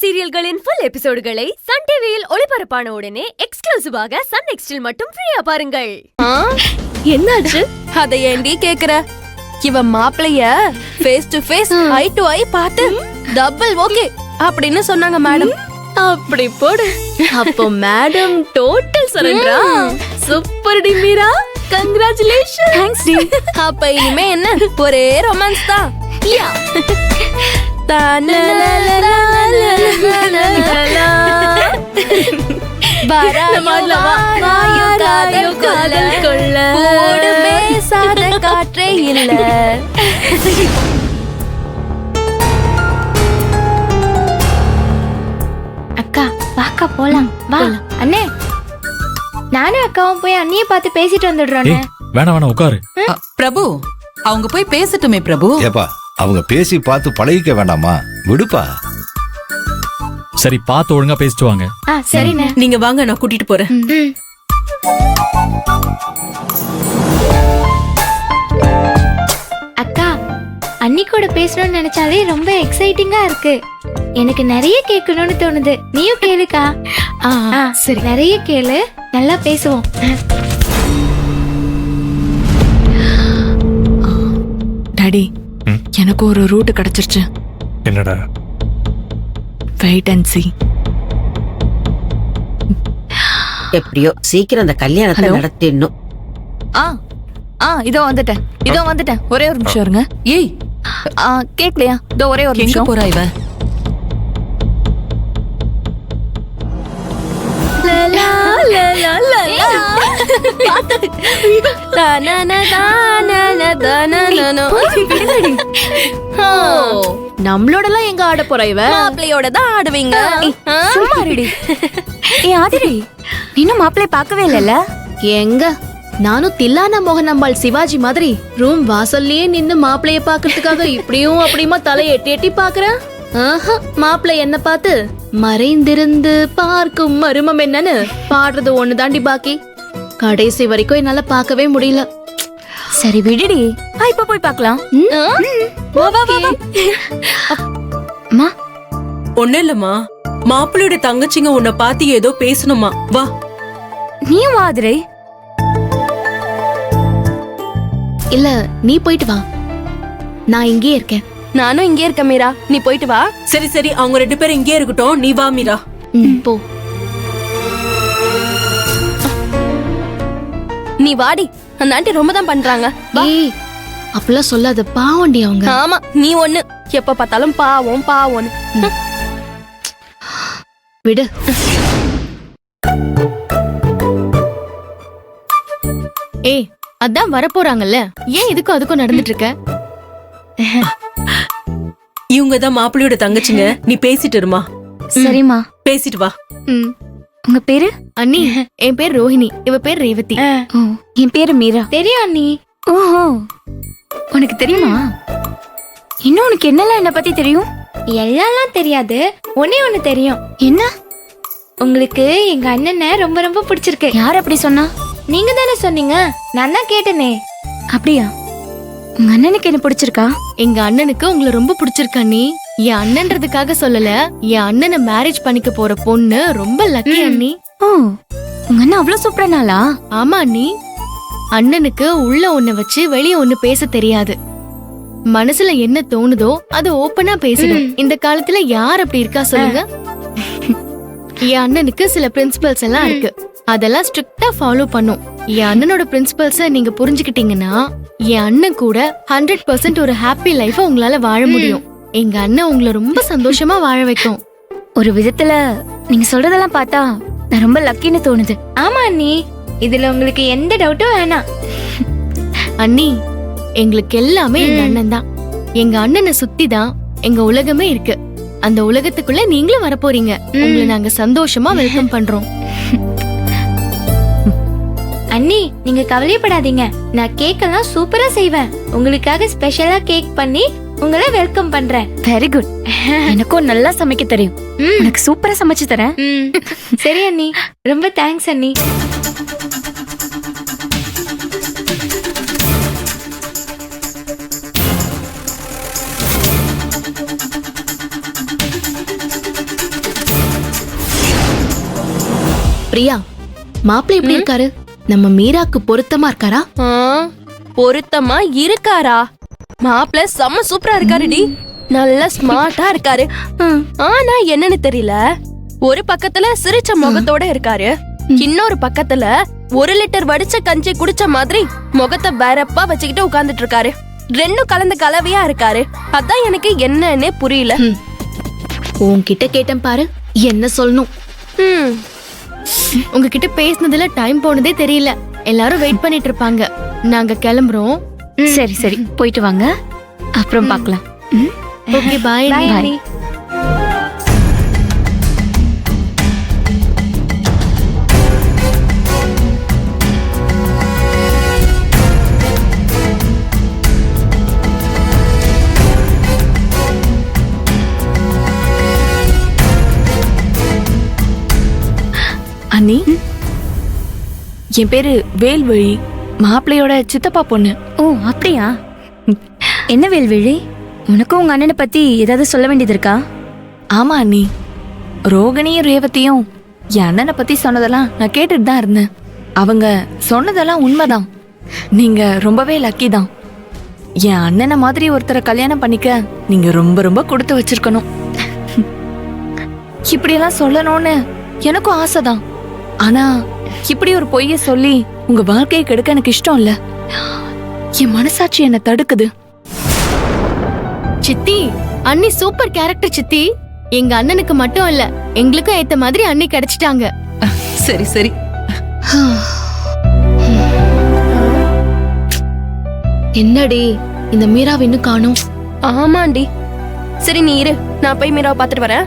சீரியல்களின் full எபிசோடுகளை Sun டிவியில் ஒளிபரப்பான உடனே எக்ஸ்க்ளூசிவாக சன் நெக்ஸ்டில் மட்டும் ஃப்ரீயா பாருங்கள். என்னாச்சு? அதை ஏண்டி கேக்குற? இவன் மாப்பிளைய face to face eye to eye பார்த்து டபுள் ஓகே அப்படின்னு சொன்னாங்க மேடம். அப்படி போடு. அப்போ மேடம் டோட்டல் சரண்டரா. சூப்பர் டி மீரா, கங்க்ராச்சுலேஷன். தேங்க்ஸ் டி. அப்ப இனிமே என்ன, ஒரே ரொமான்ஸ் தான். யா காற்றே இல்ல. அக்கா வாக்கா போலாம். வா அண்ணே, நானும் அக்காவும் போய் அண்ணிய பார்த்து பேசிட்டு வந்துடுறோம். வேணாம் உட்காரு. பிரபு, அவங்க போய் பேசட்டுமே பிரபு. ஏப்பா, அவங்க பேசி பார்த்து பழகிக்க வேண்டாமா? விடுப்பா. சரி, பார்த்து ஒழுங்கா பேசிட்டு வாங்க. சரிண்ணே, நீங்க வாங்க, நான் கூட்டிட்டு போறேன். அக்கா அண்ணி கூட பேசணும்னு நினைச்சாலே ரொம்ப எக்ஸைட்டிங்கா இருக்கு. எனக்கு நிறைய கேட்கணும்னு தோணுது. நீயும் கேளுக்கா. சரி, நிறைய கேளு, நல்லா பேசுவோம். டாடி, எனக்கு ஒரு ரூட் கிடைச்சிருச்சு. என்னடா? Wait and see. எப்படியோ சீக்கிரம் அந்த கல்யாணத்தை நடத்திடணும். இதோ வந்துட்டேன். ஒரே ஒரு நிமிஷம் இருங்க. ஏய், கேக்கலையா? இதோ ஒரே ஒரு எங்க நிமிஷம். போறா இவ? நம்மளோடலாம் எங்க ஆட போறா இவ? மாப்பிள்ளையோட தான் ஆடுவீங்க. சும்மா இருடி. ஆதிரி, இன்னும் மாப்பிள்ளை பார்க்கவே இல்லைல்ல? எங்க, நானும் தில்லானா மோகன் அம்பாள் சிவாஜி மாதிரி ரூம் வாசல்லயே நின்னு மாப்பிளைய பாக்குறதுக்காக இப்படியும் அப்படியுமா தலையை எட்டி எட்டி பாக்குறேன். மாப்பிள்ளை என்ன பார்த்து மறைந்திருந்து பார்க்கும் மருமம் என்னன்னு பாடுறது ஒண்ணு தாண்டி பாக்கி. கடைசி வரைக்கும் என்னால பார்க்கவே முடியல. சரி விடுடி, இப்ப போய் பார்க்கலாம். ஒண்ணு இல்லம்மா, மாப்பிள்ளையோட தங்கச்சிங்க உன்னை பார்த்து ஏதோ பேசணுமா. வா. நீயும் ஆதிரி. இல்ல, நீ போயிட்டு வா, நான் இங்கே இருக்கேன். நானும் இங்கே இருக்கேன் மீரா, நீ போயிட்டு வா. சரி சரி, அவங்க 2 பேரும் இங்கே இருக்கட்டும், நீ வா மீரா. போ. நீ வாடி, அந்த ஆண்டி ரொம்ப தான் பண்றாங்க. ஏய், அப்பெல்லாம் சொல்லாத, பாவண்டி அவங்க. ஆமா, நீ ஒண்ணு எப்ப பார்த்தாலும் பாவம் பாவம். விடு. ஏய், அதான் வரப்போறாங்கல்ல, ஏன் இதுக்கும் அதுக்கும் நடந்துட்டு இருக்க? இவங்க தான் மாப்பிள்ளையோட தங்கச்சிங்க, நீ பேசிட்டு இருமா. சரிம்மா, பேசிட்டு வா. உங்க பேரு? அண்ணி, என் பேர் ரோஹிணி, இவ பேர் ரேவதி. என் பேரு மீரா. தெரியும் அண்ணி. ஓஹோ, உனக்கு தெரியுமா? இன்னும் உனக்கு என்னெல்லாம் என்ன பத்தி தெரியும்? எல்லாம் தெரியாது, ஒண்ணு தெரியும். என்ன? உங்களுக்கு எங்க அண்ணனை ரொம்ப ரொம்ப பிடிச்சிருக்கு. யார் அப்படி சொன்னா? நீங்க தானே சொன்னீங்க, நான் தான் கேட்டனே. அப்படியா? உங்க அண்ணனுக்கு என்ன பிடிச்சிருக்கா? எங்க அண்ணனுக்கு உங்களை ரொம்ப பிடிச்சிருக்கா அண்ணி. என் அண்ணன்றதுக்காக சொல்லல, என் அண்ணனை மேரேஜ் பண்ணிக்க போற பொண்ணு ரொம்ப லக்கி அண்ணி. ஓ, உங்க அண்ணன் அவ்வளவு சூப்பரானாலா? ஆமா அண்ணி, அண்ணனுக்கு உள்ள ஒண்ணு வச்சு வெளிய ஒண்ணு பேச தெரியாது. மனசுல என்ன தோணுதோ அது ஓப்பனா பேசிடும். இந்த காலத்துல யார் அப்படி இருக்கா சொல்லுங்க? என் அண்ணனுக்கு சில பிரின்சிபல்ஸ் எல்லாம் இருக்கு, அதெல்லாம் ஸ்ட்ரிக்ட்டா ஃபாலோ பண்ணும். என் அண்ணனோட பிரின்சிபல்ஸ நீங்க புரிஞ்சுக்கிட்டீங்கன்னா என் அண்ணன் கூட 100% ஒரு ஹாப்பி லைஃப உங்களால வாழ முடியும். எங்க அண்ணன் உங்களை ரொம்ப சந்தோஷமா வாழ வைக்கும். ஒரு விதத்துல நீங்க சொல்றதெல்லாம் பார்த்தா நான் ரொம்ப லக்கின்னு தோணுது. ஆமா அண்ணி, இதுல உங்களுக்கு எந்த டவுட்டும் வேணாம். அண்ணி, எங்களுக்கு எல்லாமே எங்க அண்ணன் தான். எங்க அண்ணனை சுத்தி தான் எங்க உலகமே இருக்கு. அந்த உலகத்துக்குள்ள நீங்களும் வரப்போறீங்க. உங்களை நாங்க சந்தோஷமா வெல்கம் பண்றோம். அண்ணி, நீங்க கவலைப்படாதீங்க, நான் கேக் எல்லாம் சூப்பரா செய்வேன். உங்களுக்காக ஸ்பெஷலா கேக் பண்ணி உங்களை வெல்கம் பண்றேன். Very good. எனக்கும் நல்லா சமைக்க தெரியும். எனக்கு சூப்பரா சமைச்சு தரேன். சரி அண்ணி, ரொம்ப தேங்க்ஸ் அண்ணி. பிரியா, மாப்பிள்ளை எப்படி இருக்காரு? நம்ம மீராக்கு பொருத்தமா இருக்காரா? ஆ, பொருத்தமா இருக்காரா? மாப்பிள்ள செம்ம சூப்பரா இருக்காருடி. நல்ல ஸ்மார்ட்டா இருக்காரு. ஆனா என்னன்னு தெரியல, ஒரு பக்கத்துல சிரிச்ச முகத்தோட இருக்காரு, இன்னொரு பக்கத்துல 1 லிட்டர் வடிச்ச கஞ்சி குடிச்ச மாதிரி முகத்தை வேறப்பா வச்சுக்கிட்டு உட்கார்ந்துட்டு இருக்காரு. ரெண்டும் கலந்த கலவையா இருக்காரு. அதான் எனக்கு என்னன்னே புரியல. உன்கிட்ட கேட்டேன் பாரு, என்ன சொல்லணும்? ம், உங்ககிட்ட பேசினதுல டைம் போனதே தெரியல. எல்லாரும் வெயிட் பண்ணிட்டு இருப்பாங்க. நாங்க கிளம்புறோம். சரி சரி, போயிட்டு வாங்க, அப்புறம் பார்க்கலாம். ஓகே, பாய். பாய். அண்ணி, என் பேரு வேல்வழி, மாப்பிள்ளையோட சித்தப்பா பொண்ணு. ஓ அப்படியா? என்ன வேல்விழி, உனக்கும் உங்க அண்ணனை பத்தி ஏதாவது சொல்ல வேண்டியது இருக்கா? ஆமா அண்ணி, ரோகிணியும் ரேவதியும் என் அண்ணனை பத்தி சொன்னதெல்லாம் நான் கேட்டுட்டு தான் இருந்தேன். அவங்க சொன்னதெல்லாம் உண்மைதான். நீங்க ரொம்பவே லக்கி தான். என் அண்ணனை மாதிரி ஒருத்தரை கல்யாணம் பண்ணிக்க நீங்க ரொம்ப ரொம்ப கொடுத்து வச்சிருக்கணும். இப்படியெல்லாம் சொல்லணும்னு எனக்கும் ஆசைதான். ஆனா இப்படி ஒரு பொய்ய சொல்லி உங்க வாழ்க்கையை கெடுக்க எனக்கு இஷ்டம் இல்ல. என் மனசாட்சி என்ன தடுக்குது. சித்தி, அண்ணி சூப்பர் கேரக்டர் சித்தி. எங்க அண்ணனுக்கு மட்டும் இல்ல, எங்களுக்கும் ஏத்த மாதிரி அண்ணி கிடைச்சிட்டாங்க. சரி சரி. என்னடி, இந்த மீராவை இன்னும் காணோம்? ஆமாண்டி. சரி நீ இரு, நான் போய் மீராவை பாத்துட்டு வரேன்.